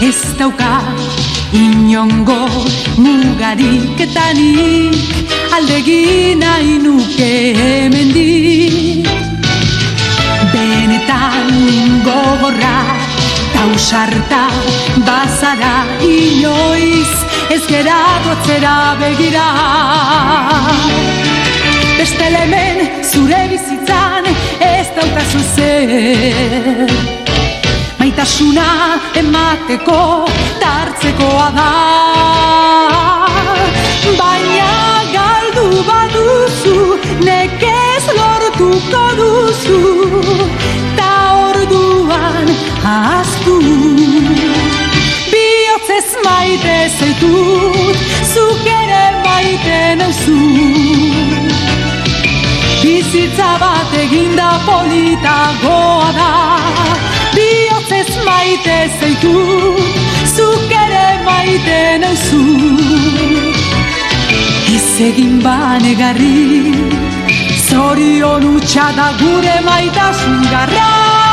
ez dauka inongo mugarik eta nik aldegin nahi nuke hemendik. Benetan gogorra tausarta bazara inoiz ez geratu atzera begira. Beste elemen zure bizitzan ez daukazu zer, maitasuna emateko tartzekoa da. Baina galdu baduzu nekez lortuko duzu, ta orduan ahaztu. Bihotzez maite zaitut, zuk ere maite nauzu. Bizitza bat eginda politagoa da. Bihotzez maite zaitut, zuk ere maite nauzu. Ez egin banegarri, zorion hutsa da gure maitasun garra.